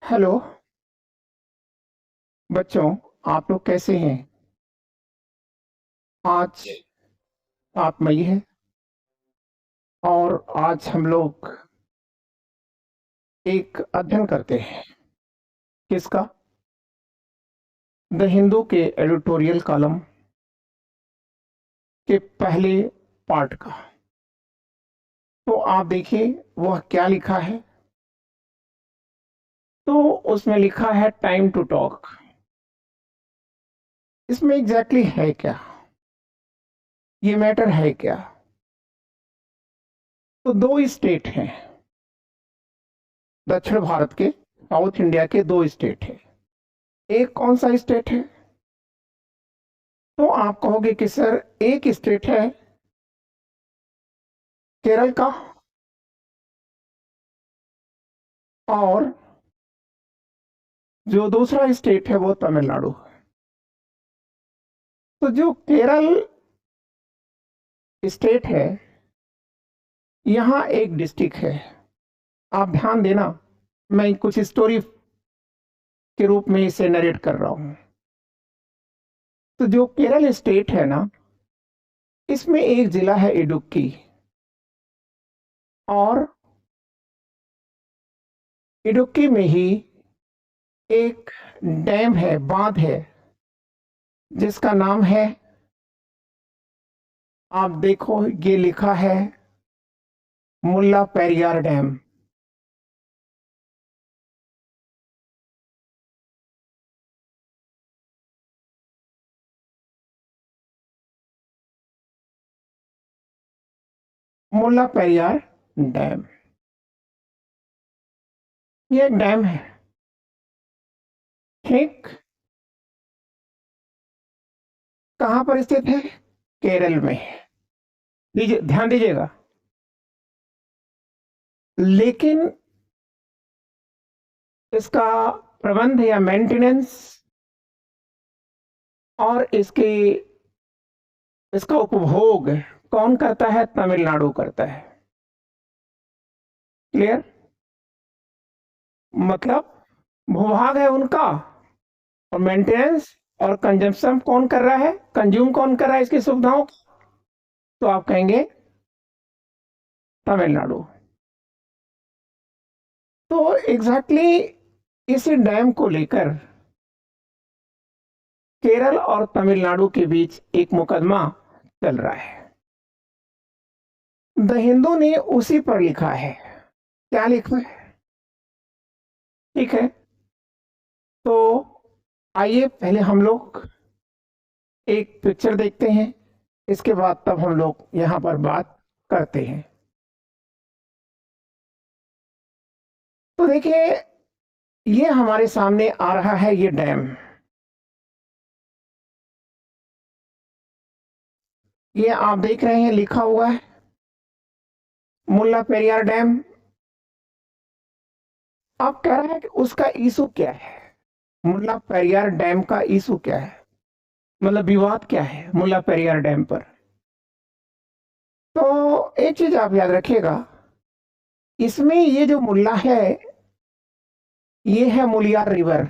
Hello बच्चों, आप लोग कैसे हैं? आज आप मई है और आज हम लोग एक अध्ययन करते हैं। किसका? द हिंदू के एडिटोरियल कॉलम के पहले पार्ट का। तो आप देखिए वह क्या लिखा है। तो उसमें लिखा है टाइम टू टॉक। इसमें एग्जैक्टली है क्या? ये मैटर है क्या? तो दो स्टेट हैं दक्षिण भारत के, साउथ इंडिया के दो स्टेट हैं। एक कौन सा स्टेट है? तो आप कहोगे कि सर एक स्टेट है केरल का और जो दूसरा स्टेट है वो तमिलनाडु। तो जो केरल स्टेट है, यहाँ एक डिस्ट्रिक्ट है। आप ध्यान देना, मैं कुछ स्टोरी के रूप में इसे नरेट कर रहा हूं। तो जो केरल स्टेट है ना, इसमें एक जिला है इडुक्की, और इडुक्की में ही एक डैम है, बांध है, जिसका नाम है, आप देखो ये लिखा है, मुल्ला पेरियार डैम। मुल्ला पेरियार डैम, ये एक डैम है। ठीक कहां पर स्थित है? केरल में। दीजिए ध्यान दीजिएगा। लेकिन इसका प्रबंध या मेंटेनेंस और इसका उपभोग कौन करता है? तमिलनाडु करता है। क्लियर? मतलब भूभाग है उनका, और मेंटेनेंस और कंजम्पशन कौन कर रहा है, कंज्यूम कौन कर रहा है इसकी सुविधाओं को? तो आप कहेंगे तमिलनाडु। तो एग्जैक्टली इस डैम को लेकर केरल और तमिलनाडु के बीच एक मुकदमा चल रहा है। द हिंदू ने उसी पर लिखा है। क्या लिखा है? ठीक है, तो आइए पहले हम लोग एक पिक्चर देखते हैं, इसके बाद तब हम लोग यहाँ पर बात करते हैं। तो देखिए, ये हमारे सामने आ रहा है ये डैम। ये आप देख रहे हैं लिखा हुआ है मुल्ला पेरियार डैम। अब कह रहा है कि उसका इशू क्या है, मुल्ला पेरियार डैम का इशू क्या है, मतलब विवाद क्या है मुल्ला पेरियार डैम पर। तो एक चीज आप याद रखिएगा, इसमें ये जो मुल्ला है, ये है मुलियार रिवर।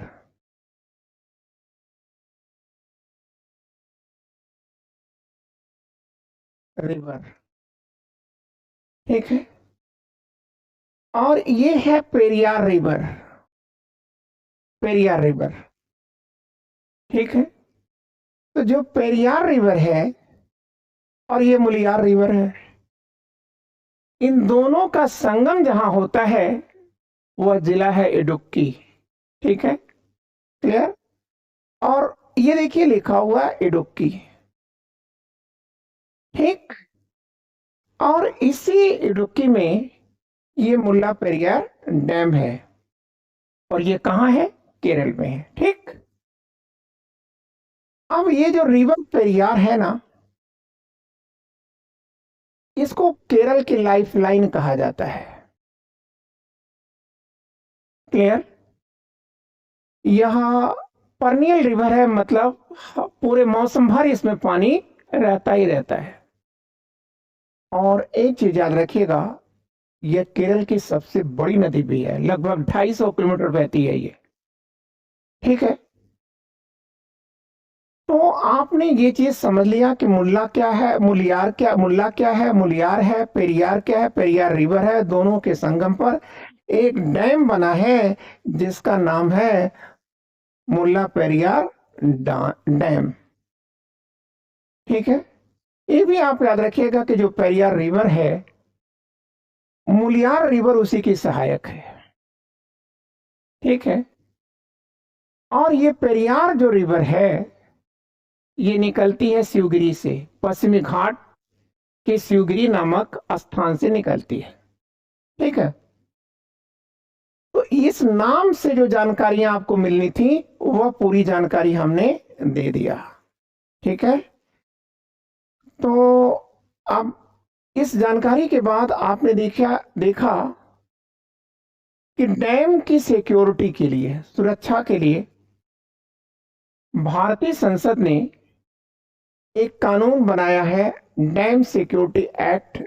रिवर, ठीक है, और ये है पेरियार रिवर। पेरियार रिवर, ठीक है। तो जो पेरियार रिवर है और ये मुलियार रिवर है, इन दोनों का संगम जहां होता है वह जिला है इडुक्की। ठीक है, क्लियर? और ये देखिए लिखा हुआ है इडुक्की। ठीक, और इसी इडुक्की में ये मुल्ला पेरियार डैम है, और ये कहाँ है? केरल में है। ठीक, अब ये जो रिवर पेरियार है ना, इसको केरल की लाइफलाइन कहा जाता है। क्लियर? यह परनियल रिवर है, मतलब पूरे मौसम भर इसमें पानी रहता ही रहता है। और एक चीज याद रखिएगा, यह केरल की सबसे बड़ी नदी भी है, लगभग 250 किलोमीटर बहती है ये। ठीक है, तो आपने ये चीज समझ लिया कि मुल्ला क्या है, मुल्ला क्या है, मुलियार है, पेरियार क्या है। पेरियार रिवर है, दोनों के संगम पर एक डैम बना है जिसका नाम है मुल्ला पेरियार डैम। ठीक है, ये भी आप याद रखिएगा कि जो पेरियार रिवर है, मुलियार रिवर उसी की सहायक है। ठीक है, और ये पेरियार जो रिवर है ये निकलती है शिवगिरी से, पश्चिमी घाट के शिवगिरी नामक स्थान से निकलती है। ठीक है, तो इस नाम से जो जानकारियां आपको मिलनी थी वह पूरी जानकारी हमने दे दिया। ठीक है, तो अब इस जानकारी के बाद आपने देखा कि डैम की सिक्योरिटी के लिए, सुरक्षा के लिए भारतीय संसद ने एक कानून बनाया है, डैम सिक्योरिटी एक्ट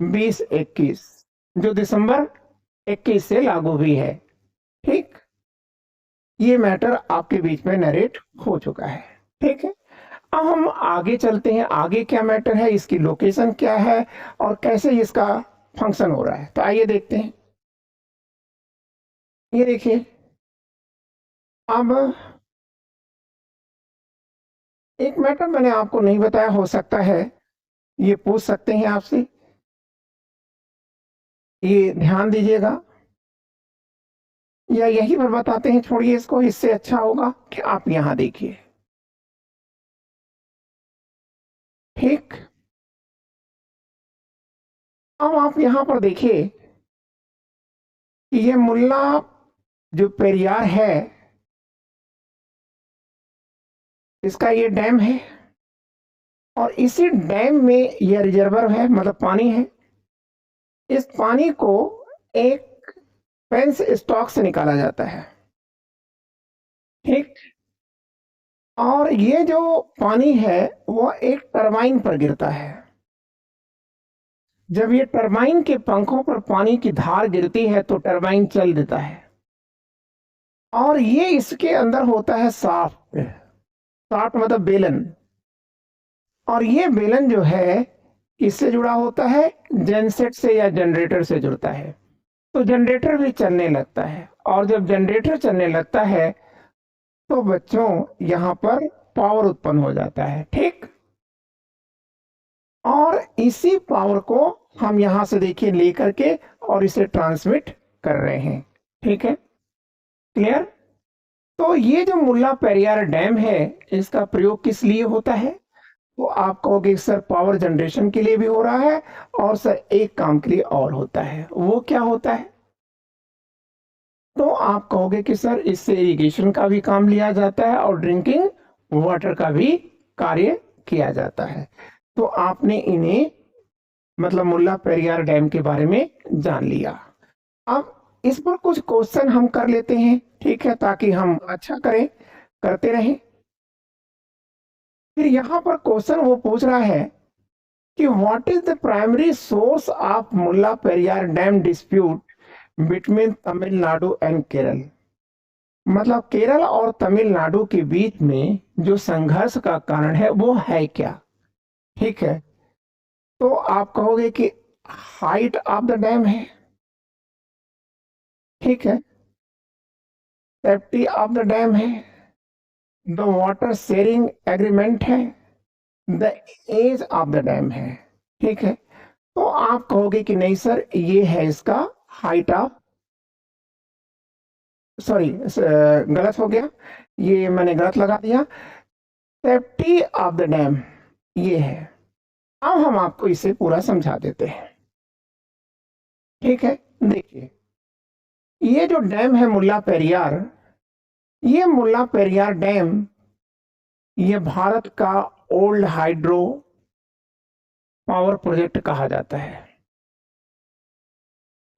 2021, जो दिसंबर 21 से लागू भी है। ठीक, ये मैटर आपके बीच में नरेट हो चुका है। ठीक है, अब हम आगे चलते हैं, आगे क्या मैटर है, इसकी लोकेशन क्या है और कैसे इसका फंक्शन हो रहा है। तो आइए देखते हैं। ये देखिए, अब एक मैटर मैंने आपको नहीं बताया, हो सकता है ये पूछ सकते हैं आपसे, ये ध्यान दीजिएगा, या यही पर बताते हैं, छोड़िए इसको, इससे अच्छा होगा कि आप यहां देखिए। ठीक, अब आप यहां पर देखिए कि ये मुल्ला जो पेरियार है, इसका ये डैम है और इसी डैम में यह रिजर्वर है, मतलब पानी है। इस पानी को एक पेंस स्टॉक से निकाला जाता है। ठीक, और ये जो पानी है वह एक टरबाइन पर गिरता है। जब ये टरबाइन के पंखों पर पानी की धार गिरती है तो टरबाइन चल देता है, और ये इसके अंदर होता है शाफ्ट। शाफ्ट मतलब बेलन, और ये बेलन जो है किससे जुड़ा होता है, जेनसेट से या जनरेटर से जुड़ता है। तो जनरेटर भी चलने लगता है, और जब जनरेटर चलने लगता है तो बच्चों यहां पर पावर उत्पन्न हो जाता है। ठीक, और इसी पावर को हम यहां से देखिए लेकर के और इसे ट्रांसमिट कर रहे हैं। ठीक है, क्लियर। तो ये जो मुल्ला पेरियार डैम है, इसका प्रयोग किस लिए होता है, तो आप कहोगे सर पावर जनरेशन के लिए भी हो रहा है, और सर एक काम के लिए और होता है, वो क्या होता है, तो आप कहोगे कि सर इससे इरिगेशन का भी काम लिया जाता है और ड्रिंकिंग वाटर का भी कार्य किया जाता है। तो आपने इन्हें, मतलब मुल्ला पेरियार डैम के बारे में जान लिया। अब इस पर कुछ क्वेश्चन हम कर लेते हैं, ठीक है, ताकि हम अच्छा करते रहें। फिर यहां पर क्वेश्चन वो पूछ रहा है कि what is the primary source of Mulla Periyar dam dispute between Tamil Nadu and Kerala. मतलब केरल और तमिलनाडु के बीच में जो संघर्ष का कारण है वो है क्या। ठीक है, तो आप कहोगे कि हाइट ऑफ द डैम है। ठीक है, सेफ्टी ऑफ द डैम है, द वाटर शेयरिंग एग्रीमेंट है, the age of the dam है। ठीक है, तो आप कहोगे कि नहीं सर ये है इसका हाइट ऑफ, सॉरी गलत हो गया, ये मैंने गलत लगा दिया, सेफ्टी ऑफ द डैम ये है। अब हम आपको इसे पूरा समझा देते हैं। ठीक है, देखिए ये जो डैम है मुल्ला पेरियार, ये मुल्ला पेरियार डैम ये भारत का ओल्ड हाइड्रो पावर प्रोजेक्ट कहा जाता है।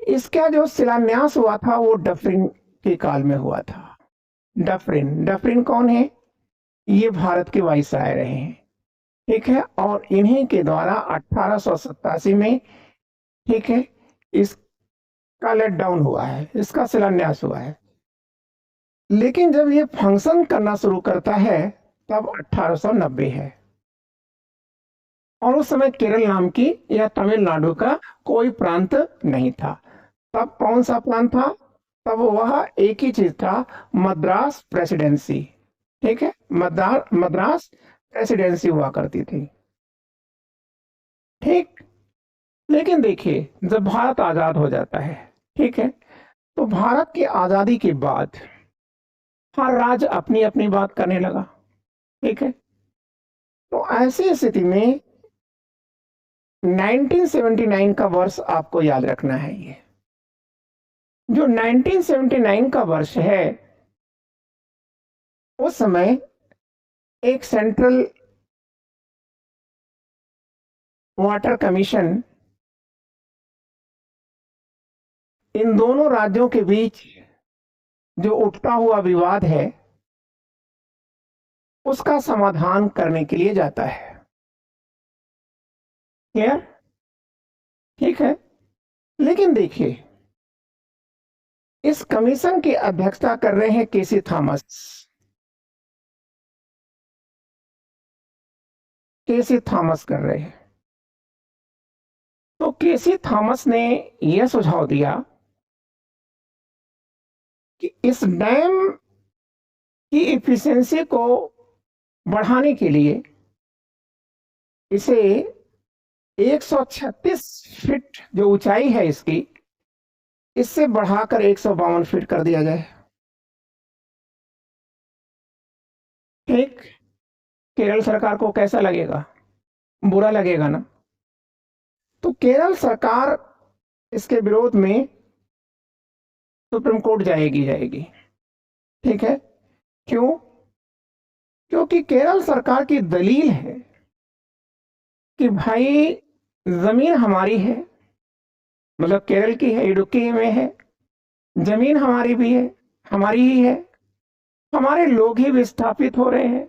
इसका जो शिलान्यास हुआ था वो डफरिन के काल में हुआ था। डफरिन कौन है, ये भारत के वाइसराय रहे हैं। ठीक है, और इन्हीं के द्वारा 1887 में, ठीक है, इसका लेट डाउन हुआ है, इसका शिलान्यास हुआ है। लेकिन जब ये फंक्शन करना शुरू करता है तब 1890 है, और उस समय केरल नाम की या तमिलनाडु का कोई प्रांत नहीं था। तब कौन सा प्रांत था? तब वह एक ही चीज था, मद्रास प्रेसिडेंसी। ठीक है, मद्रास प्रेसिडेंसी हुआ करती थी। ठीक। लेकिन देखिए, जब भारत आजाद हो जाता है, ठीक है, तो भारत की आजादी के बाद हर राज्य अपनी अपनी बात करने लगा। ठीक है, तो ऐसी स्थिति में 1979 का वर्ष आपको याद रखना है। ये जो 1979 का वर्ष है, उस समय एक सेंट्रल वाटर कमीशन इन दोनों राज्यों के बीच जो उठता हुआ विवाद है उसका समाधान करने के लिए जाता है। क्लियर? ठीक है। लेकिन देखिए, इस कमीशन की अध्यक्षता कर रहे हैं केसी थॉमस। केसी थॉमस कर रहे हैं। तो केसी थॉमस ने यह सुझाव दिया कि इस डैम की इफिशिएंसी को बढ़ाने के लिए इसे 136 फीट जो ऊंचाई है इसकी, इससे बढ़ाकर 152 फीट कर दिया जाए। ठीक। केरल सरकार को कैसा लगेगा? बुरा लगेगा ना। तो केरल सरकार इसके विरोध में सुप्रीम कोर्ट जाएगी। ठीक है। क्यों? क्योंकि केरल सरकार की दलील है कि भाई जमीन हमारी है, मतलब केरल की है, इडुक्की में है, जमीन हमारी भी है, हमारी ही है, हमारे लोग ही विस्थापित हो रहे हैं,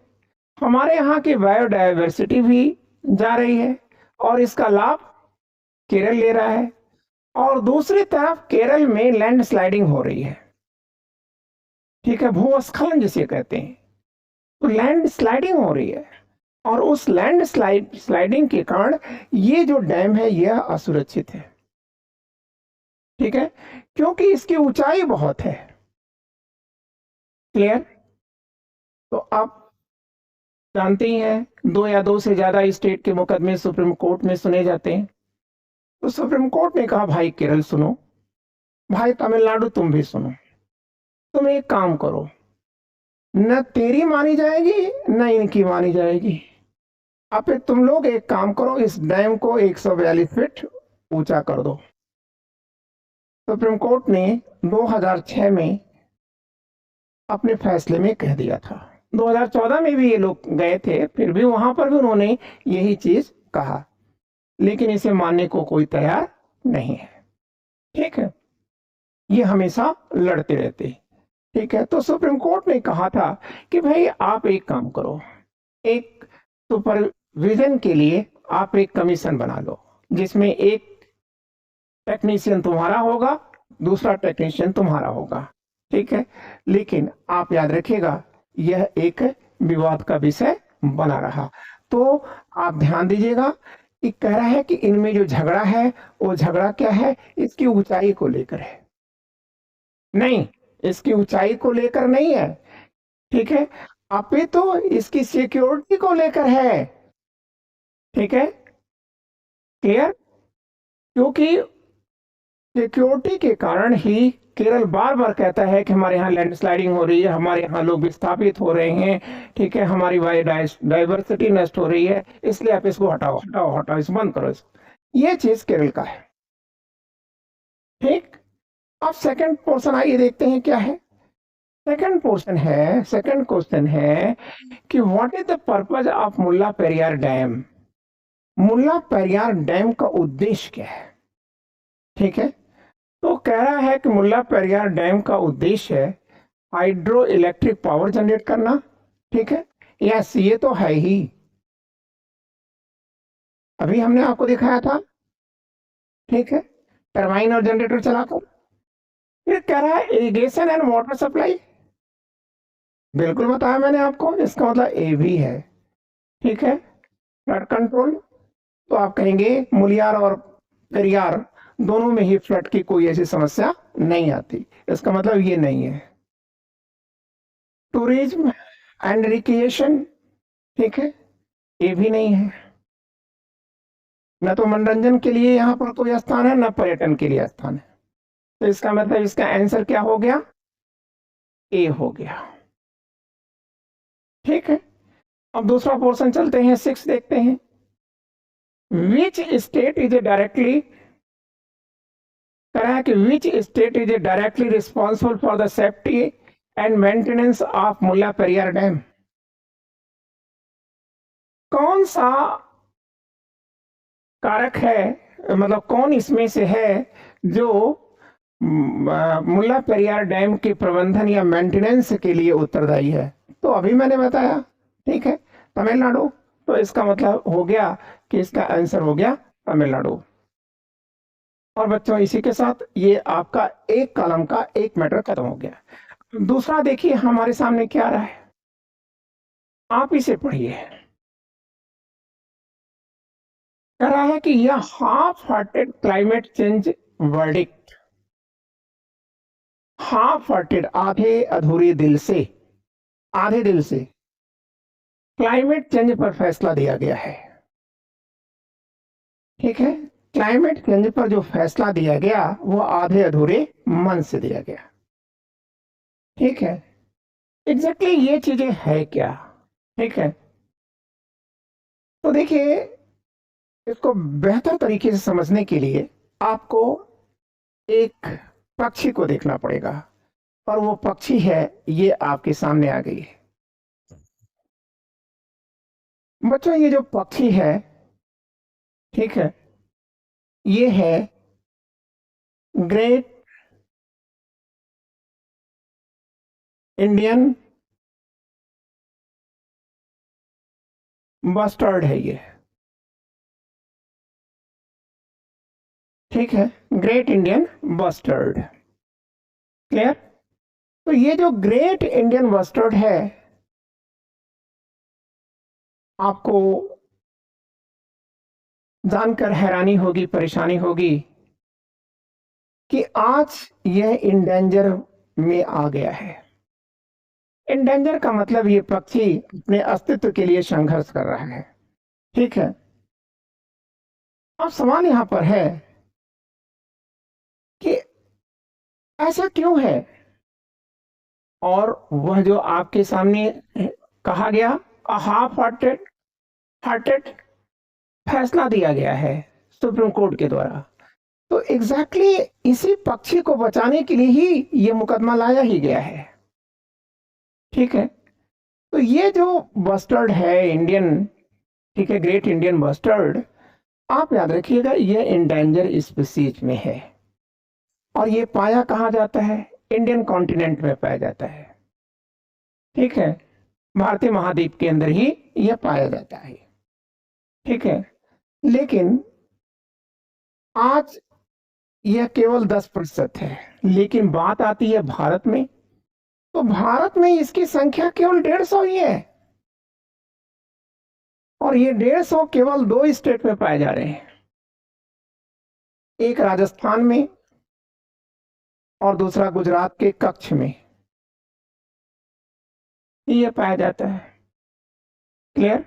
हमारे यहाँ की बायोडायवर्सिटी भी जा रही है और इसका लाभ केरल ले रहा है, और दूसरी तरफ केरल में लैंड स्लाइडिंग हो रही है। ठीक है, भूस्खलन जिसे कहते हैं, तो लैंड स्लाइडिंग हो रही है, और उस लैंड स्लाइडिंग के कारण ये जो डैम है यह असुरक्षित है। ठीक है, क्योंकि इसकी ऊंचाई बहुत है। क्लियर? तो आप जानते ही हैं, 2 या 2 से ज्यादा स्टेट के मुकदमे सुप्रीम कोर्ट में सुने जाते हैं। तो सुप्रीम कोर्ट ने कहा, भाई केरल सुनो, भाई तमिलनाडु तुम भी सुनो, तुम एक काम करो, न तेरी मानी जाएगी न इनकी मानी जाएगी। अब तुम लोग एक काम करो, इस डैम को 142 फीट ऊंचा कर दो। सुप्रीम कोर्ट ने 2006 में अपने फैसले में कह दिया था। 2014 में भी ये लोग गए थे, फिर भी वहां पर भी उन्होंने यही चीज कहा, लेकिन इसे मानने को कोई तैयार नहीं है। ठीक है, ये हमेशा लड़ते रहते। ठीक है, तो सुप्रीम कोर्ट ने कहा था कि भाई आप एक काम करो, एक सुपरविजन के लिए आप एक कमीशन बना लो, जिसमें एक टेक्नीशियन तुम्हारा होगा, दूसरा टेक्नीशियन तुम्हारा होगा। ठीक है, लेकिन आप याद रखिएगा, यह एक विवाद का विषय बना रहा। तो आप ध्यान दीजिएगा कि कह रहा है कि इनमें जो झगड़ा है वो झगड़ा क्या है? इसकी ऊंचाई को लेकर है। नहीं, इसकी ऊंचाई को लेकर नहीं है। ठीक है, अभी तो इसकी सिक्योरिटी को लेकर है। ठीक है, क्लियर? क्योंकि सिक्योरिटी के कारण ही केरल बार बार कहता है कि हमारे यहाँ लैंडस्लाइडिंग हो रही है, हमारे यहाँ लोग विस्थापित हो रहे हैं, ठीक है, हमारी बायोडाइवर्सिटी नष्ट हो रही है, इसलिए आप इसको हटाओ हटाओ हटाओ, इस बंद करो इसको। ये चीज केरल का है। ठीक। अब सेकंड पोर्शन आइए देखते हैं क्या है। सेकंड क्वेश्चन है कि what is the purpose of Mulla Periyar dam? Mulla Periyar dam का उद्देश्य क्या है? ठीक है, तो कह रहा है कि मुल्ला पेरियार डैम का उद्देश्य है हाइड्रो इलेक्ट्रिक पावर जनरेट करना। ठीक है, यस, ये तो है ही, अभी हमने आपको दिखाया था। ठीक है, टरबाइन और जनरेटर चलाकर। फिर कह रहा है इरिगेशन एंड वाटर सप्लाई, बिल्कुल बताया मैंने आपको, इसका मतलब ए भी है। ठीक है, फ्लड कंट्रोल, तो आप कहेंगे मुलियार और पेरियार दोनों में ही फ्लड की कोई ऐसी समस्या नहीं आती, इसका मतलब ये नहीं है। टूरिज्म एंड रिक्रिएशन, ठीक है, ये भी नहीं है। न तो मनोरंजन के लिए यहाँ पर कोई स्थान है, न पर्यटन के लिए स्थान है। तो इसका मतलब इसका आंसर क्या हो गया, ए हो गया। ठीक है, अब दूसरा पोर्शन चलते हैं, 6 देखते हैं। Which state is a directly, कह रहा है कि which state is a directly responsible for the safety and maintenance of Mulla Periyar dam. कौन सा कारक है, मतलब कौन इसमें से है जो मुल्ला पेरियार डैम के प्रबंधन या मेंटेनेंस के लिए उत्तरदायी है? तो अभी मैंने बताया, ठीक है, तमिलनाडु। तो इसका मतलब हो गया कि इसका आंसर हो गया तमिलनाडु। और बच्चों इसी के साथ ये आपका एक कॉलम का एक मैटर खत्म हो गया। दूसरा देखिए हमारे सामने क्या आ रहा है, आप इसे पढ़िए। कह रहा है कि यह half hearted climate change verdict, half hearted आधे अधूरे दिल से, आधे दिल से क्लाइमेट चेंज पर फैसला दिया गया है। ठीक है, क्लाइमेट चेंज पर जो फैसला दिया गया वो आधे अधूरे मन से दिया गया। ठीक है, एग्जैक्टली ये चीजें है क्या? ठीक है, तो देखिए इसको बेहतर तरीके से समझने के लिए आपको एक पक्षी को देखना पड़ेगा, और वो पक्षी है, ये आपके सामने आ गई है। बच्चों ये जो पक्षी है, ठीक है, ये है ग्रेट इंडियन बस्टर्ड है ये। ठीक है, ग्रेट इंडियन बस्टर्ड, क्लियर? तो ये जो ग्रेट इंडियन बस्टर्ड है, आपको जानकर हैरानी होगी, परेशानी होगी कि आज यह इंडेंजर में आ गया है। इंडेंजर का मतलब ये पक्षी अपने अस्तित्व के लिए संघर्ष कर रहा है। ठीक है, अब सवाल यहां पर है कि ऐसा क्यों है, और वह जो आपके सामने कहा गया हाफ हार्टेड, हार्टेड फैसला दिया गया है सुप्रीम कोर्ट के द्वारा, तो एग्जैक्टली इसी पक्षी को बचाने के लिए ही यह मुकदमा लाया ही गया है। ठीक है, तो ये जो बस्टर्ड है इंडियन, ठीक है, ग्रेट इंडियन बस्टर्ड, आप याद रखिएगा ये इंडेंजर स्पीसीज में है, और ये पाया कहाँ जाता है, इंडियन कॉन्टिनेंट में पाया जाता है। ठीक है, भारतीय महाद्वीप के अंदर ही यह पाया जाता है। ठीक है, लेकिन आज यह केवल 10% है, लेकिन बात आती है भारत में, तो भारत में इसकी संख्या केवल 150 ही है, और ये 150 केवल 2 स्टेट में पाए जा रहे हैं, एक राजस्थान में और दूसरा गुजरात के कच्छ में ये पाया जाता है। क्लियर?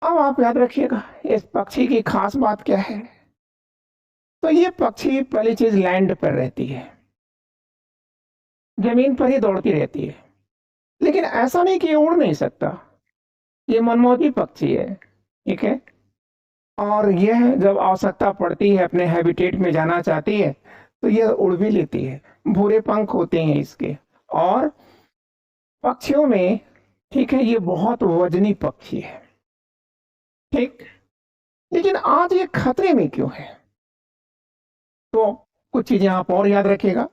अब आप याद रखिएगा इस पक्षी की खास बात क्या है। तो ये पक्षी पहली चीज लैंड पर रहती है, जमीन पर ही दौड़ती रहती है, लेकिन ऐसा नहीं कि ये उड़ नहीं सकता, ये मनमोजी पक्षी है। ठीक है, और यह जब आवश्यकता पड़ती है, अपने हैबिटेट में जाना चाहती है, तो यह उड़ भी लेती है, भूरे पंख होते हैं इसके। और पक्षियों में, ठीक है, ये बहुत वजनी पक्षी है। ठीक, लेकिन आज ये खतरे में क्यों है? तो कुछ चीजें आप और याद रखिएगा,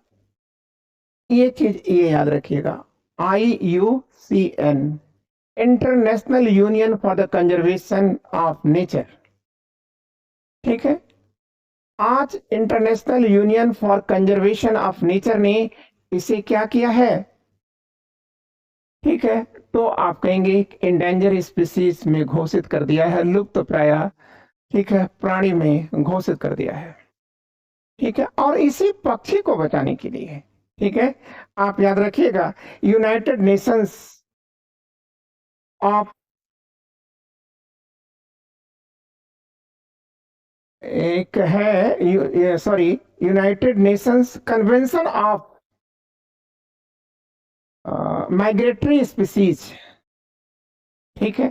ये चीज ये याद रखिएगा, IUCN, international union for the conservation of nature. ठीक है, आज international union for conservation of nature ने इसे क्या किया है, ठीक है, तो आप कहेंगे इंडेंजर स्पीसीज में घोषित कर दिया है, लुप्त प्राय, ठीक है, प्राणी में घोषित कर दिया है, ठीक है। और इसी पक्षी को बचाने के लिए, ठीक है, आप याद रखिएगा, यूनाइटेड नेशंस ऑफ, एक है sorry, United Nations convention of migratory species, ठीक है,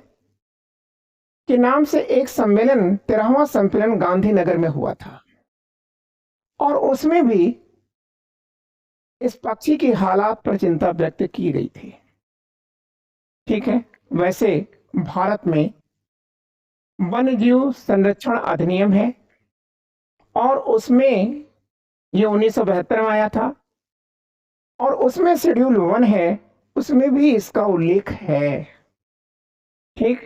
के नाम से एक सम्मेलन, 13वां सम्मेलन गांधीनगर में हुआ था, और उसमें भी इस पक्षी की हालात पर चिंता व्यक्त की गई थी, ठीक है। वैसे भारत में वन्य जीव संरक्षण अधिनियम है, और उसमें ये 1972 में आया था, और उसमें शेड्यूल 1 है, उसमें भी इसका उल्लेख है, ठीक।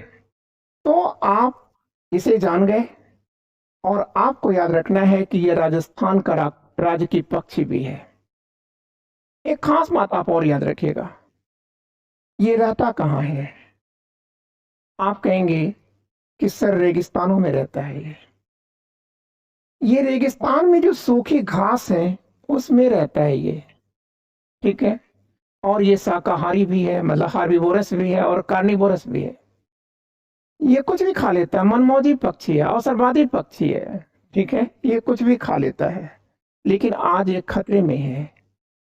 तो आप इसे जान गए, और आपको याद रखना है कि यह राजस्थान का राज्य की पक्षी भी है। एक खास बात आप और याद रखिएगा, ये रहता कहाँ है, आप कहेंगे कि सर रेगिस्तानों में रहता है ये रेगिस्तान में जो सूखी घास है उसमें रहता है ये, ठीक है। और ये शाकाहारी भी है, मतलब हार्बिवोरस भी है और कार्निवोरस भी है, ये कुछ भी खा लेता है, मनमौजी पक्षी है, अवसरवादी पक्षी है, ठीक है, ये कुछ भी खा लेता है। लेकिन आज ये खतरे में है,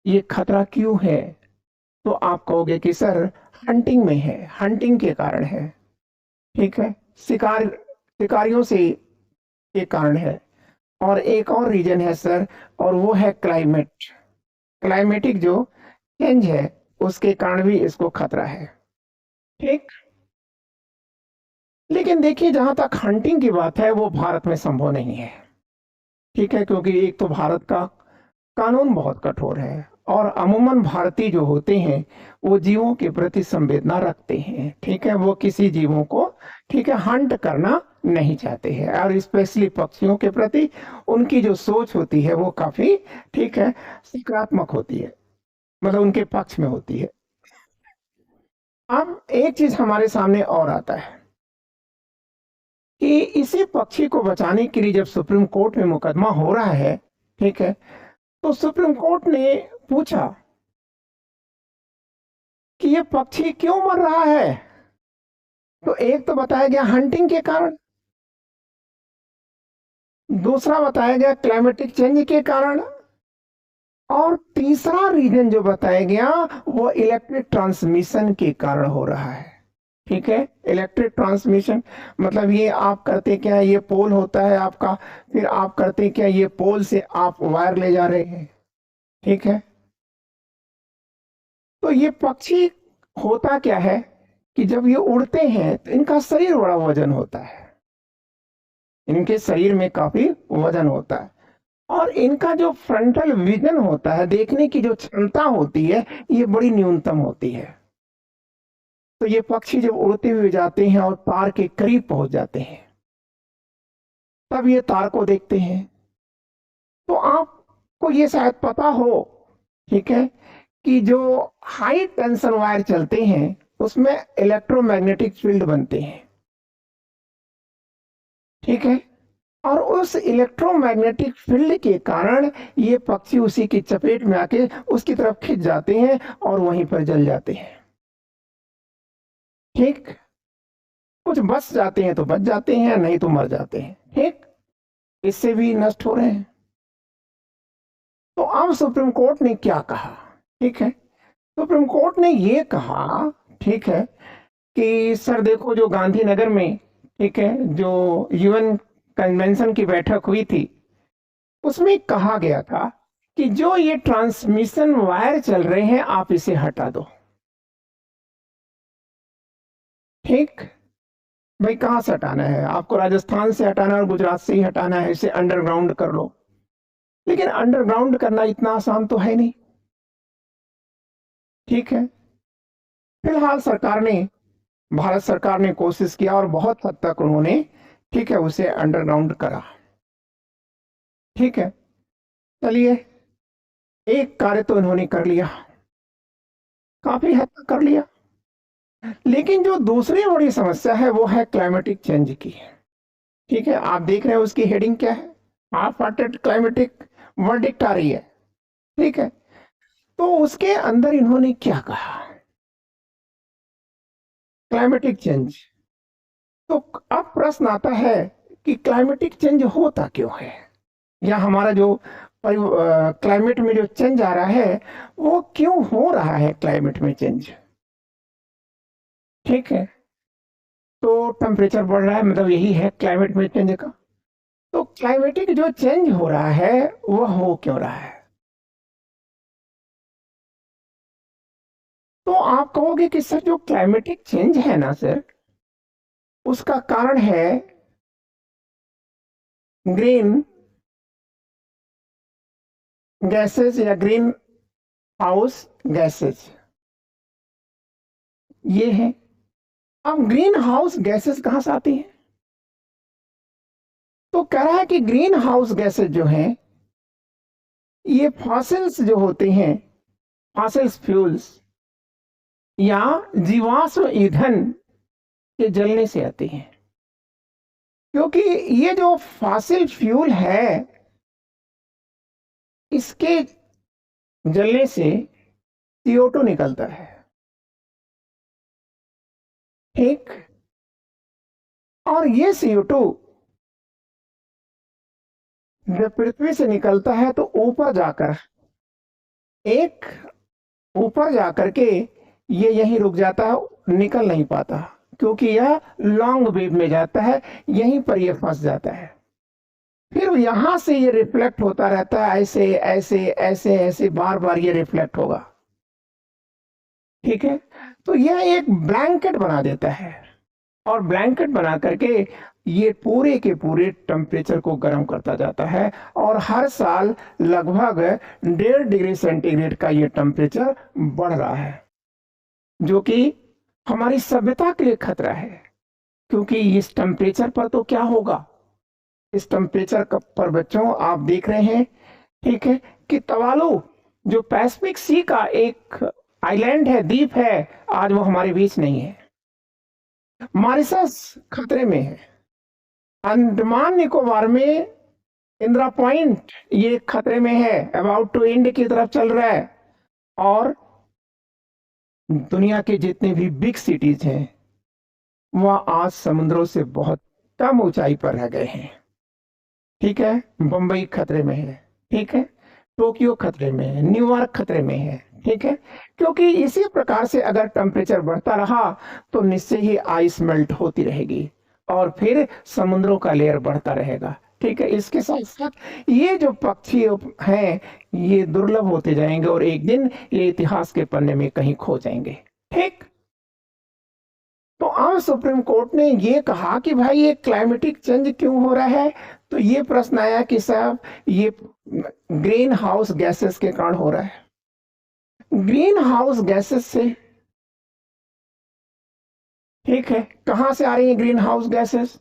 ये खतरा क्यों है, तो आप कहोगे कि सर हंटिंग में है, हंटिंग के कारण है, ठीक है, शिकारियों से के कारण है, और एक और रीजन है सर, और वो है क्लाइमेटिक जो चेंज है उसके कारण भी इसको खतरा है, ठीक। लेकिन देखिए जहां तक हंटिंग की बात है वो भारत में संभव नहीं है, ठीक है, क्योंकि एक तो भारत का कानून बहुत कठोर है, और अमूमन भारतीय जो होते हैं वो जीवों के प्रति संवेदना रखते हैं, ठीक है, वो किसी जीवों को, ठीक है, हंट करना नहीं चाहते हैं, और स्पेशली पक्षियों के प्रति उनकी जो सोच होती है वो काफी, ठीक है, सकारात्मक होती है, मतलब उनके पक्ष में होती है। अब एक चीज हमारे सामने और आता है कि इसी पक्षी को बचाने के लिए जब सुप्रीम कोर्ट में मुकदमा हो रहा है, ठीक है, तो सुप्रीम कोर्ट ने पूछा कि ये पक्षी क्यों मर रहा है, तो एक तो बताया गया हंटिंग के कारण, दूसरा बताया गया क्लाइमेटिक चेंज के कारण, और तीसरा रीजन जो बताया गया वो इलेक्ट्रिक ट्रांसमिशन के कारण हो रहा है, ठीक है। इलेक्ट्रिक ट्रांसमिशन मतलब ये आप करते क्या, ये पोल होता है आपका, फिर आप करते क्या, ये पोल से आप वायर ले जा रहे हैं, ठीक है। तो ये पक्षी होता क्या है कि जब ये उड़ते हैं तो इनका शरीर बड़ा वजन होता है, इनके शरीर में काफी वजन होता है, और इनका जो फ्रंटल विजन होता है, देखने की जो क्षमता होती है, ये बड़ी न्यूनतम होती है। तो ये पक्षी जब उड़ते हुए जाते हैं और तार के करीब पहुंच जाते हैं, तब ये तार को देखते हैं। तो आपको ये शायद पता हो, ठीक है, कि जो हाई टेंशन वायर चलते हैं उसमें इलेक्ट्रोमैग्नेटिक फील्ड बनते हैं, ठीक है, और उस इलेक्ट्रोमैग्नेटिक फील्ड के कारण ये पक्षी उसी की चपेट में आके उसकी तरफ खिंच जाते हैं और वहीं पर जल जाते हैं, ठीक। कुछ बच जाते हैं तो बच जाते हैं, नहीं तो मर जाते हैं, ठीक, इससे भी नष्ट हो रहे हैं। तो अब सुप्रीम कोर्ट ने क्या कहा, ठीक है, सुप्रीम कोर्ट ने ये कहा, ठीक है, कि सर देखो जो गांधीनगर में, ठीक है, जो यूएन कन्वेंशन की बैठक हुई थी उसमें कहा गया था कि जो ये ट्रांसमिशन वायर चल रहे हैं आप इसे हटा दो, ठीक। भाई कहां से हटाना है आपको, राजस्थान से हटाना है और गुजरात से ही हटाना है, इसे अंडरग्राउंड कर लो। लेकिन अंडरग्राउंड करना इतना आसान तो है नहीं, ठीक है। फिलहाल भारत सरकार ने कोशिश किया और बहुत हद तक उन्होंने, ठीक है, उसे अंडरग्राउंड करा। ठीक है, चलिए एक कार्य तो इन्होंने कर लिया, काफी हद तक कर लिया, लेकिन जो दूसरी बड़ी समस्या है वो है क्लाइमेटिक चेंज की। ठीक है, आप देख रहे हैं उसकी हेडिंग क्या है, हाफ हार्टेड क्लाइमेटिक वर्डिक्ट आ रही है। ठीक है, तो उसके अंदर इन्होंने क्या कहा, क्लाइमेटिक चेंज। तो अब प्रश्न आता है कि क्लाइमेटिक चेंज होता क्यों है, या हमारा जो क्लाइमेट में जो चेंज आ रहा है वो क्यों हो रहा है क्लाइमेट में चेंज। ठीक है, तो टेम्परेचर बढ़ रहा है, मतलब यही है क्लाइमेट में चेंज का। तो क्लाइमेटिक जो चेंज हो रहा है वह हो क्यों रहा है। तो आप कहोगे कि सर जो क्लाइमेटिक चेंज है ना सर, उसका कारण है ग्रीन गैसेस या ग्रीन हाउस गैसेस, ये है। अब ग्रीन हाउस गैसेस कहां से आती हैं, तो कह रहा है कि ग्रीन हाउस गैसेस जो हैं ये फॉसिल्स जो होते हैं, फॉसिल्स फ्यूल्स या जीवाश्म ईंधन के जलने से आती हैं। क्योंकि ये जो फॉसिल फ्यूल है इसके जलने से CO2 निकलता है। ठीक, और ये CO2 जब पृथ्वी से निकलता है तो ऊपर जाकर एक ऊपर जाकर के ये यहीं रुक जाता है, निकल नहीं पाता, क्योंकि यह लॉन्ग वेव में जाता है, यहीं पर यह फंस जाता है। फिर यहां से ये रिफ्लेक्ट होता रहता है, ऐसे ऐसे ऐसे ऐसे बार बार ये रिफ्लेक्ट होगा। ठीक है, तो यह एक ब्लैंकेट बना देता है, और ब्लैंकेट बना करके ये पूरे के पूरे टेम्परेचर को गर्म करता जाता है, और हर साल लगभग 1.5 डिग्री सेंटीग्रेड का ये टेम्परेचर बढ़ रहा है, जो कि हमारी सभ्यता के लिए खतरा है। क्योंकि इस टेम्परेचर पर तो क्या होगा, इस टेम्परेचर पर बच्चों आप देख रहे हैं, ठीक है, कि तवालू जो पैसिफिक सी का एक आइलैंड है, द्वीप है, आज वो हमारे बीच नहीं है। मॉरिशस खतरे में है, अंडमान निकोबार में इंदिरा पॉइंट ये खतरे में है, अबाउट टू एंड की तरफ चल रहा है, और दुनिया के जितने भी बिग सिटीज हैं वह आज समुद्रों से बहुत कम ऊंचाई पर रह गए हैं। ठीक है, बंबई खतरे में है, ठीक है, टोक्यो खतरे में है, न्यूयॉर्क खतरे में है। ठीक है, क्योंकि इसी प्रकार से अगर टेम्परेचर बढ़ता रहा तो निश्चय ही आइस मेल्ट होती रहेगी, और फिर समुद्रों का लेयर बढ़ता रहेगा। ठीक है, इसके साथ साथ ये जो पक्षी हैं ये दुर्लभ होते जाएंगे, और एक दिन ये इतिहास के पन्ने में कहीं खो जाएंगे। ठीक, तो आज सुप्रीम कोर्ट ने ये कहा कि भाई ये क्लाइमेटिक चेंज क्यों हो रहा है, तो ये प्रश्न आया कि साहब ये ग्रीन हाउस गैसेस के कारण हो रहा है। ग्रीन हाउस गैसेस से, ठीक है, कहां से आ रही है ग्रीन हाउस गैसेस,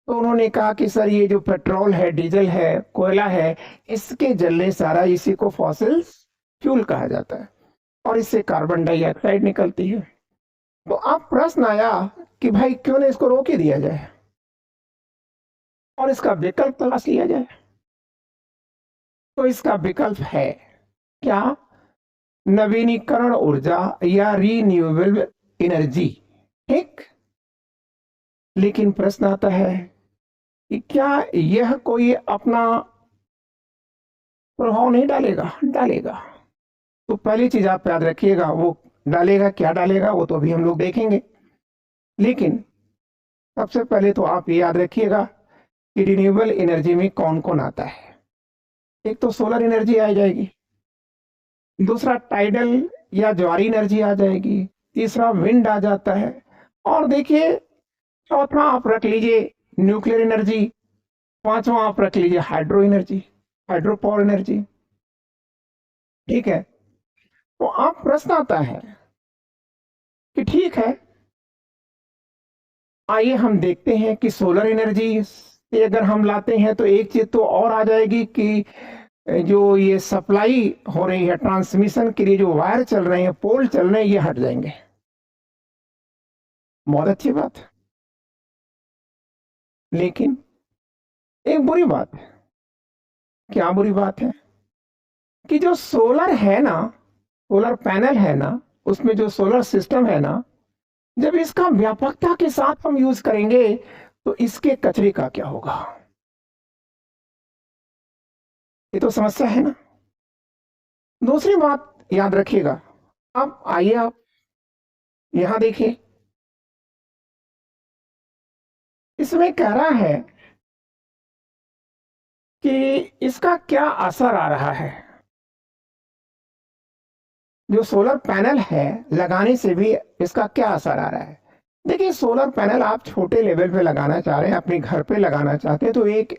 तो उन्होंने कहा कि सर ये जो पेट्रोल है, डीजल है, कोयला है, इसके जलने सारा, इसी को फॉसिल फ्यूल कहा जाता है, और इससे कार्बन डाइऑक्साइड निकलती है। तो अब प्रश्न आया कि भाई क्यों ना इसको रोक ही दिया जाए और इसका विकल्प तलाश लिया जाए। तो इसका विकल्प है क्या, नवीनीकरण ऊर्जा या रीन्यूएबल एनर्जी। ठीक, लेकिन प्रश्न आता है कि क्या यह कोई अपना प्रभाव नहीं डालेगा, डालेगा। तो पहली चीज आप याद रखिएगा, वो डालेगा, क्या डालेगा वो तो अभी हम लोग देखेंगे, लेकिन सबसे पहले तो आप ये याद रखिएगा कि रिन्यूएबल एनर्जी में कौन कौन आता है। एक तो सोलर एनर्जी आ जाएगी, दूसरा टाइडल या ज्वारी एनर्जी आ जाएगी, तीसरा विंड आ जाता है, और देखिए चौथा आप रख लीजिए न्यूक्लियर एनर्जी, पांचवा आप रख लीजिए hydro energy, hydro power energy. ठीक है, तो आप प्रश्न आता है कि ठीक है, आइए हम देखते हैं कि सोलर एनर्जी ये अगर हम लाते हैं तो एक चीज तो और आ जाएगी कि जो ये सप्लाई हो रही है ट्रांसमिशन के लिए, जो वायर चल रहे हैं, पोल चल रहे हैं, ये हट जाएंगे। बहुत अच्छी बात है। लेकिन एक बुरी बात है। क्या बुरी बात है? कि जो सोलर है ना, सोलर पैनल है ना, उसमें जो सोलर सिस्टम है ना, जब इसका व्यापकता के साथ हम यूज करेंगे तो इसके कचरे का क्या होगा? ये तो समस्या है ना। दूसरी बात याद रखिएगा। अब आइए आप यहां देखिए, इसमें कह रहा है कि इसका क्या असर आ रहा है। जो सोलर पैनल है लगाने से भी इसका क्या असर आ रहा है। देखिए, सोलर पैनल आप छोटे लेवल पे लगाना चाह रहे हैं, अपने घर पे लगाना चाहते हैं, तो एक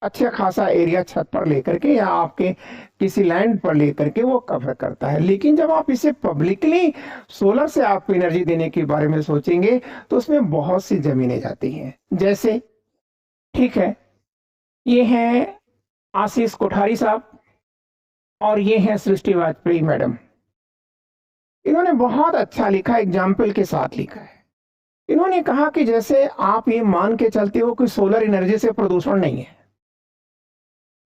अच्छा खासा एरिया छत पर लेकर के या आपके किसी लैंड पर लेकर के वो कवर करता है। लेकिन जब आप इसे पब्लिकली सोलर से आप एनर्जी देने के बारे में सोचेंगे तो उसमें बहुत सी जमीनें जाती हैं। जैसे, ठीक है, ये हैं आशीष कोठारी साहब और ये हैं सृष्टि वाजपेयी मैडम। इन्होंने बहुत अच्छा लिखा, एग्जाम्पल के साथ लिखा है। इन्होंने कहा कि जैसे आप ये मान के चलते हो कि सोलर एनर्जी से प्रदूषण नहीं है,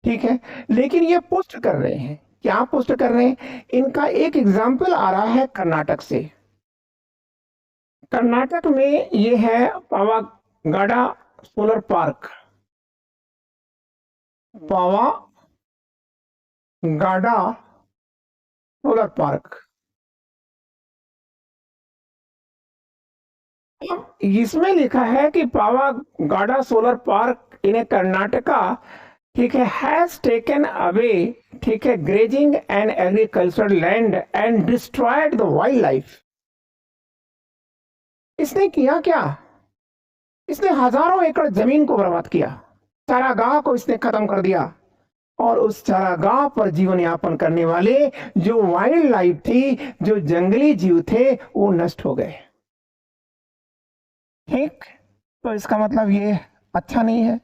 ठीक है, लेकिन ये पुष्ट कर रहे हैं। क्या पुष्ट कर रहे हैं? इनका एक एग्जाम्पल आ रहा है कर्नाटक से। कर्नाटक में ये है Pavagadh solar park. Pavagadh solar park. इसमें लिखा है कि पावागढ़ सोलर पार्क इन कर्नाटका, ठीक है, हैज टेकन अवे, ठीक है, grazing and agriculture land and destroyed the wild life. इसने किया क्या? इसने हजारों एकड़ जमीन को बर्बाद किया, चारागाह को इसने खत्म कर दिया, और उस चारागाह पर जीवन यापन करने वाले जो वाइल्ड लाइफ थी, जो जंगली जीव थे, वो नष्ट हो गए। ठीक, तो इसका मतलब ये अच्छा नहीं है।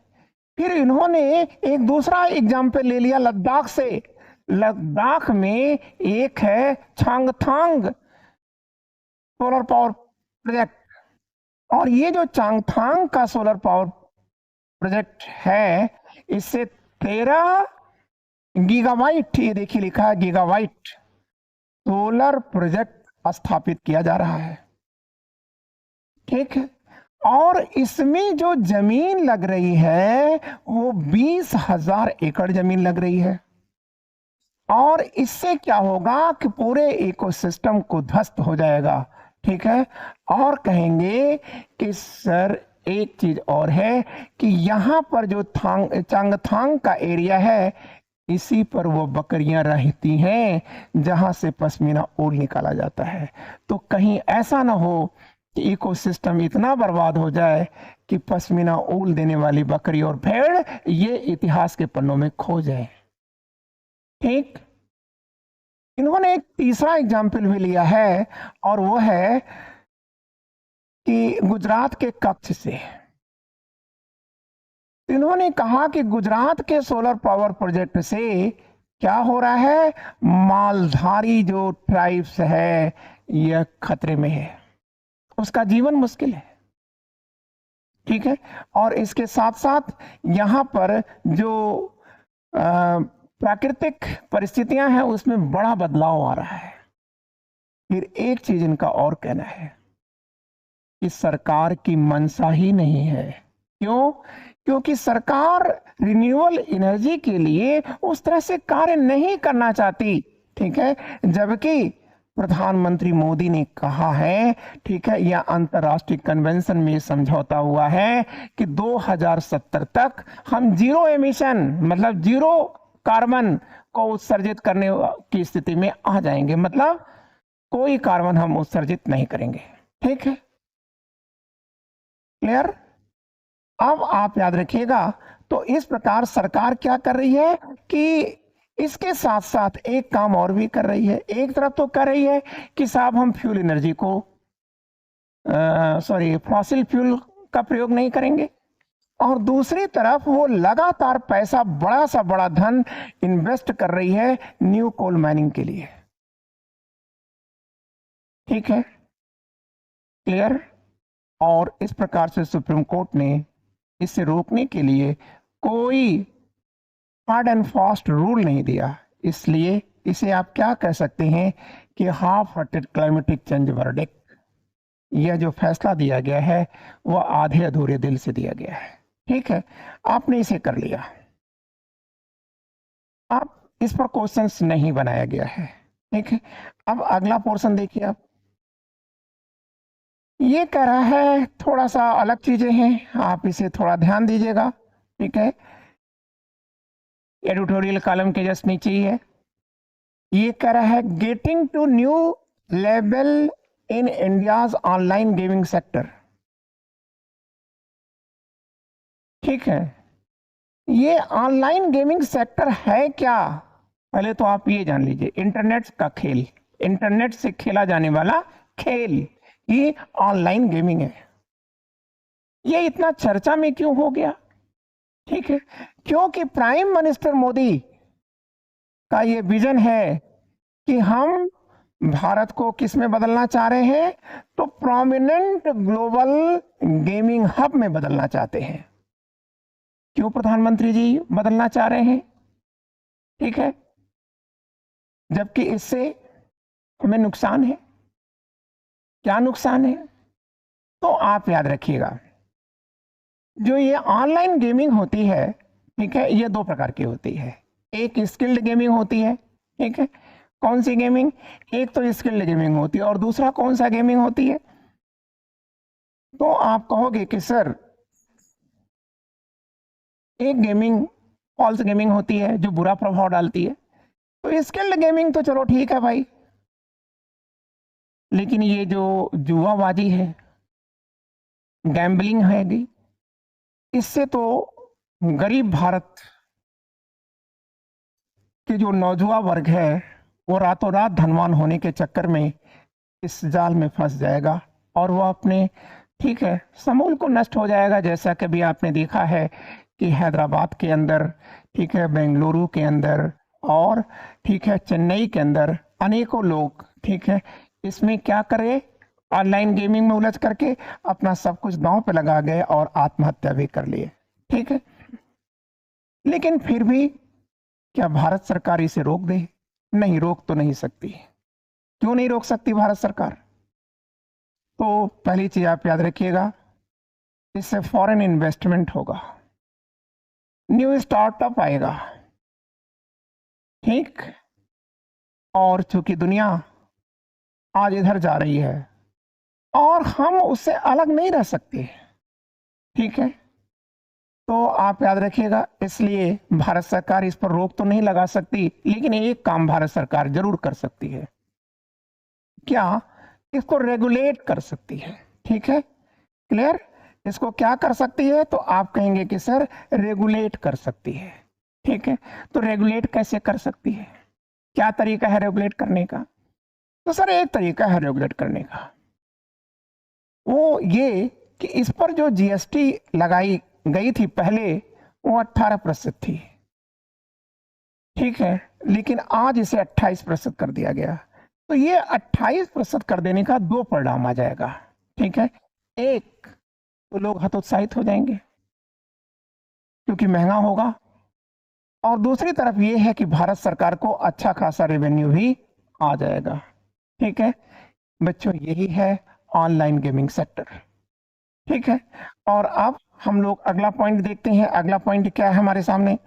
फिर इन्होंने एक दूसरा एग्जाम्पल ले लिया लद्दाख से। लद्दाख में एक है चांगथांग सोलर पावर प्रोजेक्ट, और ये जो चांगथांग का सोलर पावर प्रोजेक्ट है, इससे 13 गीगावाइट, ये देखिए लिखा है गीगावाइट, सोलर प्रोजेक्ट स्थापित किया जा रहा है। ठीक है, और इसमें जो जमीन लग रही है वो 20,000 एकड़ जमीन लग रही है। और इससे क्या होगा कि पूरे इकोसिस्टम को ध्वस्त हो जाएगा। ठीक है, और कहेंगे कि सर एक चीज और है कि यहां पर जो चांगथांग का एरिया है, इसी पर वो बकरियां रहती हैं जहां से पश्मीना ऊल निकाला जाता है। तो कहीं ऐसा ना हो कि इकोसिस्टम इतना बर्बाद हो जाए कि पश्मीना ऊल देने वाली बकरी और भेड़ ये इतिहास के पन्नों में खो जाए। ठीक, इन्होंने एक तीसरा एग्जाम्पल भी लिया है, और वो है कि गुजरात के कच्छ से। इन्होंने कहा कि गुजरात के सोलर पावर प्रोजेक्ट से क्या हो रहा है, मालधारी जो ट्राइब्स है यह खतरे में है, उसका जीवन मुश्किल है। ठीक है, और इसके साथ साथ यहां पर जो प्राकृतिक परिस्थितियां हैं उसमें बड़ा बदलाव आ रहा है। फिर एक चीज इनका और कहना है कि सरकार की मंशा ही नहीं है। क्यों? क्योंकि सरकार रिन्यूएबल एनर्जी के लिए उस तरह से कार्य नहीं करना चाहती। ठीक है, जबकि प्रधानमंत्री मोदी ने कहा है, ठीक है, या अंतरराष्ट्रीय कन्वेंशन में समझौता हुआ है कि 2070 तक हम जीरो एमिशन, मतलब जीरो कार्बन को उत्सर्जित करने की स्थिति में आ जाएंगे, मतलब कोई कार्बन हम उत्सर्जित नहीं करेंगे। ठीक है, क्लियर? अब आप याद रखिएगा, तो इस प्रकार सरकार क्या कर रही है कि इसके साथ साथ एक काम और भी कर रही है। एक तरफ तो कर रही है कि साहब हम फ्यूल एनर्जी को फॉसिल फ्यूल का प्रयोग नहीं करेंगे, और दूसरी तरफ वो लगातार पैसा, बड़ा सा बड़ा धन इन्वेस्ट कर रही है न्यू कोल माइनिंग के लिए। ठीक है, क्लियर। और इस प्रकार से सुप्रीम कोर्ट ने इसे रोकने के लिए कोई हार्ड एंड फास्ट रूल नहीं दिया, इसलिए इसे आप क्या कह सकते हैं कि half hearted climatic change verdict. यह जो फैसला दिया गया है वह आधे अधूरे दिल से दिया गया है। ठीक है, आपने इसे कर लिया। आप इस पर क्वेश्चंस नहीं बनाया गया है। ठीक है, अब अगला पोर्शन देखिए आप। ये कह रहा है, थोड़ा सा अलग चीजें हैं, आप इसे थोड़ा ध्यान दीजिएगा। ठीक है, एडिटोरियल कॉलम के जस्ट नीचे ही है। ये कह रहा है, getting to new level in India's online gaming sector. ठीक है, ये ऑनलाइन गेमिंग सेक्टर है क्या? पहले तो आप ये जान लीजिए, इंटरनेट का खेल, इंटरनेट से खेला जाने वाला खेल, ये ऑनलाइन गेमिंग है। ये इतना चर्चा में क्यों हो गया? ठीक है, क्योंकि प्राइम मिनिस्टर मोदी का ये विजन है कि हम भारत को किस में बदलना चाह रहे हैं, तो प्रोमिनेंट ग्लोबल गेमिंग हब में बदलना चाहते हैं। क्यों प्रधानमंत्री जी बदलना चाह रहे हैं? ठीक है, जबकि इससे हमें नुकसान है। क्या नुकसान है? तो आप याद रखिएगा, जो ये ऑनलाइन गेमिंग होती है, ठीक है, ये दो प्रकार की होती है। एक स्किल्ड गेमिंग होती है। ठीक है, कौन सी गेमिंग? एक तो स्किल्ड गेमिंग होती है, और दूसरा कौन सा गेमिंग होती है? तो आप कहोगे कि सर, एक गेमिंग फॉल्स गेमिंग होती है जो बुरा प्रभाव डालती है, तो स्किल्ड गेमिंग तो चलो ठीक है भाई, लेकिन ये जो जुआबाजी है, गैम्बलिंग है, इससे तो गरीब भारत के जो नौजवान वर्ग है वो रातों रात धनवान होने के चक्कर में इस जाल में फंस जाएगा, और वो अपने, ठीक है, समूल को नष्ट हो जाएगा। जैसा कभी आपने देखा है कि हैदराबाद के अंदर, ठीक है, बेंगलुरु के अंदर, और ठीक है, चेन्नई के अंदर अनेकों लोग, ठीक है, इसमें क्या करे, ऑनलाइन गेमिंग में उलझ करके अपना सब कुछ दांव पे लगा गए और आत्महत्या भी कर लिए। ठीक है, लेकिन फिर भी क्या भारत सरकार इसे रोक दे? नहीं, रोक तो नहीं सकती। क्यों नहीं रोक सकती भारत सरकार? तो पहली चीज आप याद रखिएगा, इससे फॉरेन इन्वेस्टमेंट होगा, न्यू स्टार्टअप आएगा। ठीक, और चूंकि दुनिया आज इधर जा रही है और हम उससे अलग नहीं रह सकते। ठीक है, तो आप याद रखिएगा, इसलिए भारत सरकार इस पर रोक तो नहीं लगा सकती, लेकिन एक काम भारत सरकार जरूर कर सकती है। क्या? इसको रेगुलेट कर सकती है। ठीक है, क्लियर। इसको क्या कर सकती है? तो आप कहेंगे कि सर रेगुलेट कर सकती है। ठीक है, तो रेगुलेट कैसे कर सकती है? क्या तरीका है रेगुलेट करने का? तो सर एक तरीका है रेगुलेट करने का, वो ये कि इस पर जो जीएसटी लगाई गई थी पहले, वो 18% थी। ठीक है, लेकिन आज इसे 28% कर दिया गया। तो ये 28% कर देने का दो परिणाम आ जाएगा। ठीक है, एक तो लोग हतोत्साहित हो जाएंगे क्योंकि महंगा होगा, और दूसरी तरफ ये है कि भारत सरकार को अच्छा खासा रेवेन्यू भी आ जाएगा। ठीक है बच्चों, यही है ऑनलाइन गेमिंग सेक्टर। ठीक है, और अब हम लोग अगला पॉइंट देखते हैं। अगला पॉइंट क्या है हमारे सामने?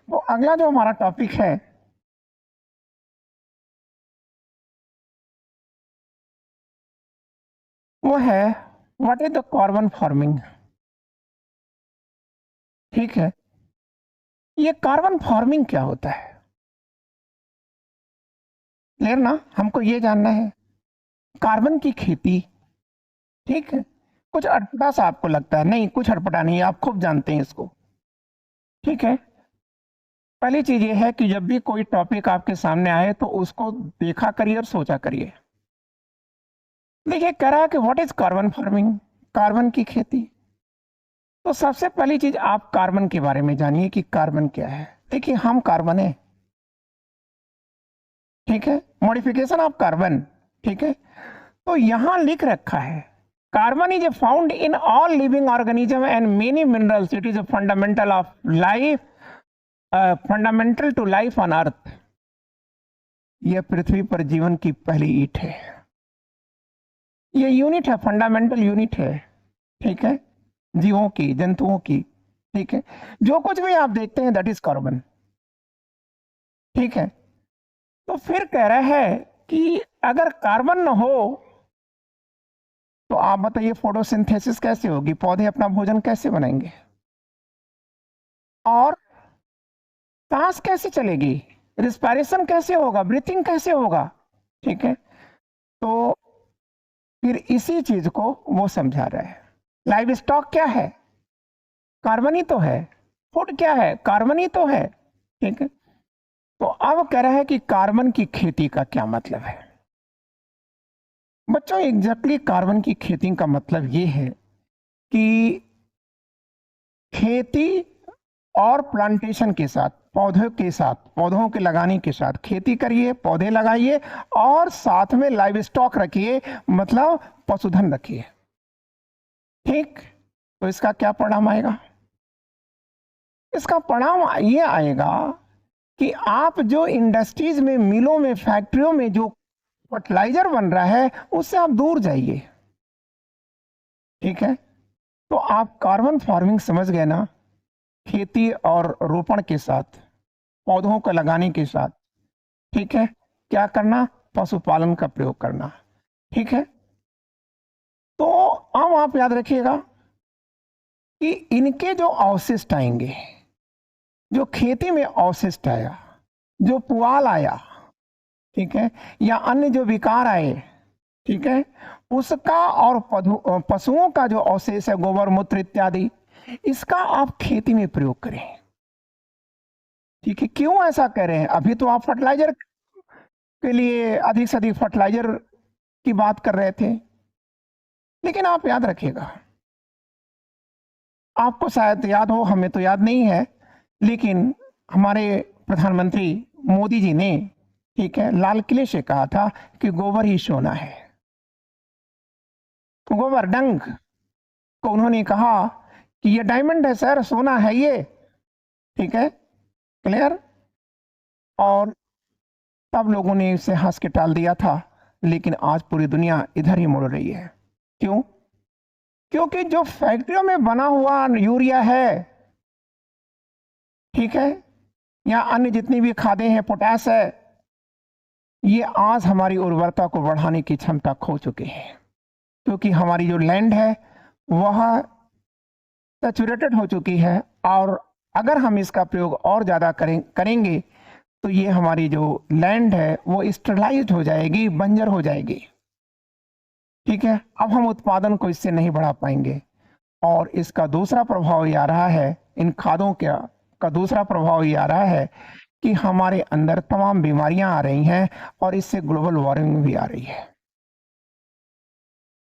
तो अगला जो हमारा टॉपिक है वो है, what is the carbon farming. ठीक है, ये कार्बन फार्मिंग क्या होता है? क्लियर ना? हमको ये जानना है, कार्बन की खेती। ठीक है, कुछ अटपटा सा आपको लगता है, नहीं कुछ अटपटा नहीं, आप खूब जानते हैं इसको। ठीक है, पहली चीज ये है कि जब भी कोई टॉपिक आपके सामने आए तो उसको देखा करिए और सोचा करिए। देखिए, कह रहा है कि what is carbon farming, carbon की खेती। तो सबसे पहली चीज आप कार्बन के बारे में जानिए कि कार्बन क्या है। देखिए, हम कार्बन है, ठीक है, मॉडिफिकेशन ऑफ कार्बन, ठीक है। तो यहां लिख रखा है carbon is found in all living organism and many minerals, it is a fundamental of life, fundamental to life on earth. यह पृथ्वी पर जीवन की पहली ईंट है, यह यूनिट है, फंडामेंटल यूनिट है, ठीक है, जीवों की, जंतुओं की, ठीक है। जो कुछ भी आप देखते हैं दैट इज कार्बन, ठीक है। तो फिर कह रहा है कि अगर कार्बन न हो तो आप बताइए फोटोसिंथेसिस कैसे होगी, पौधे अपना भोजन कैसे बनाएंगे, और सांस कैसे चलेगी, रिस्पायरेशन कैसे होगा, ब्रीथिंग कैसे होगा, ठीक है। तो फिर इसी चीज को वो समझा रहा है। लाइव स्टॉक क्या है, कार्बन ही तो है। फूड क्या है, कार्बन ही तो है, ठीक है। तो अब कह रहा है कि कार्बन की खेती का क्या मतलब है। बच्चों, एग्जैक्टली कार्बन की खेती का मतलब ये है कि खेती और प्लांटेशन के साथ, पौधों के साथ, पौधों के लगाने के साथ खेती करिए, पौधे लगाइए और साथ में लाइव स्टॉक रखिए, मतलब पशुधन रखिए, ठीक। तो इसका क्या परिणाम आएगा, इसका परिणाम ये आएगा कि आप जो इंडस्ट्रीज में, मिलों में, फैक्ट्रियों में जो फर्टिलाइजर बन रहा है उससे आप दूर जाइए, ठीक है। तो आप कार्बन फार्मिंग समझ गए ना, खेती और रोपण के साथ, पौधों को लगाने के साथ, ठीक है, क्या करना, पशुपालन का प्रयोग करना, ठीक है। तो अब आप याद रखिएगा कि इनके जो अवशिष्ट आएंगे, जो खेती में अवशिष्ट आया, जो पुआल आया, ठीक है, या अन्य जो विकार आए, ठीक है, उसका और पशुओं का जो अवशेष है, गोबर मूत्र इत्यादि, इसका आप खेती में प्रयोग करें, ठीक है। क्यों ऐसा कह रहे हैं, अभी तो आप फर्टिलाइजर के लिए अधिक से अधिक फर्टिलाइजर की बात कर रहे थे, लेकिन आप याद रखिएगा, आपको शायद याद हो, हमें तो याद नहीं है, लेकिन हमारे प्रधानमंत्री मोदी जी ने, ठीक है, लाल किले से कहा था कि गोबर ही सोना है। गोबर डंग को उन्होंने कहा कि ये डायमंड है सर, सोना है ये, ठीक है, क्लियर। और तब लोगों ने इसे हंस के टाल दिया था, लेकिन आज पूरी दुनिया इधर ही मुड़ रही है। क्यों, क्योंकि जो फैक्ट्रियों में बना हुआ यूरिया है, ठीक है, या अन्य जितनी भी खादें हैं, पोटास है, ये आज हमारी उर्वरता को बढ़ाने की क्षमता खो चुके हैं, क्योंकि हमारी जो लैंड है वह सैचुरेटेड हो चुकी है, और अगर हम इसका प्रयोग और ज़्यादा करेंगे तो ये हमारी जो लैंड है वो स्टरलाइज्ड हो जाएगी, बंजर हो जाएगी, ठीक है। अब हम उत्पादन को इससे नहीं बढ़ा पाएंगे, और इसका दूसरा प्रभाव ये आ रहा है, इन खादों का दूसरा प्रभाव ये आ रहा है कि हमारे अंदर तमाम बीमारियां आ रही हैं, और इससे ग्लोबल वार्मिंग भी आ रही है,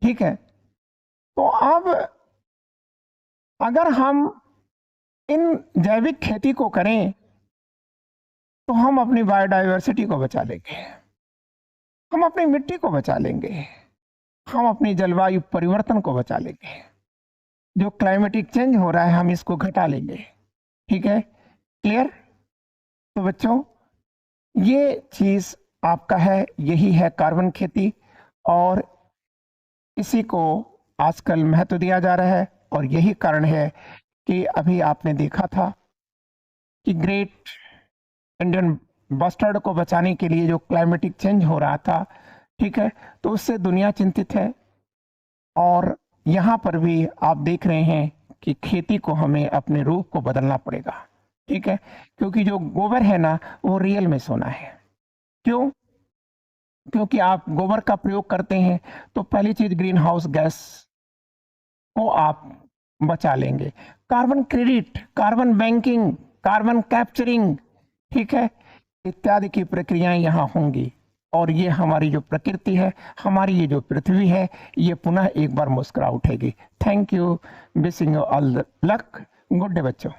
ठीक है। तो अब अगर हम इन जैविक खेती को करें तो हम अपनी बायोडाइवर्सिटी को बचा लेंगे, हम अपनी मिट्टी को बचा लेंगे, हम अपनी जलवायु परिवर्तन को बचा लेंगे, जो क्लाइमेटिक चेंज हो रहा है हम इसको घटा लेंगे, ठीक है, क्लियर। तो बच्चों, ये चीज आपका है, यही है कार्बन खेती, और इसी को आजकल महत्व दिया जा रहा है। और यही कारण है कि अभी आपने देखा था कि ग्रेट इंडियन बस्टर्ड को बचाने के लिए जो क्लाइमेटिक चेंज हो रहा था, ठीक है, तो उससे दुनिया चिंतित है। और यहाँ पर भी आप देख रहे हैं कि खेती को हमें अपने रूप को बदलना पड़ेगा, ठीक है, क्योंकि जो गोबर है ना वो रियल में सोना है। क्यों, क्योंकि आप गोबर का प्रयोग करते हैं तो पहली चीज ग्रीन हाउस गैस को आप बचा लेंगे, carbon credit, carbon banking, carbon capturing, ठीक है, इत्यादि की प्रक्रियाएं यहाँ होंगी और ये हमारी जो प्रकृति है, हमारी ये जो पृथ्वी है, ये पुनः एक बार मुस्कुरा उठेगी। Thank you, wishing you all the luck. Good day बच्चों।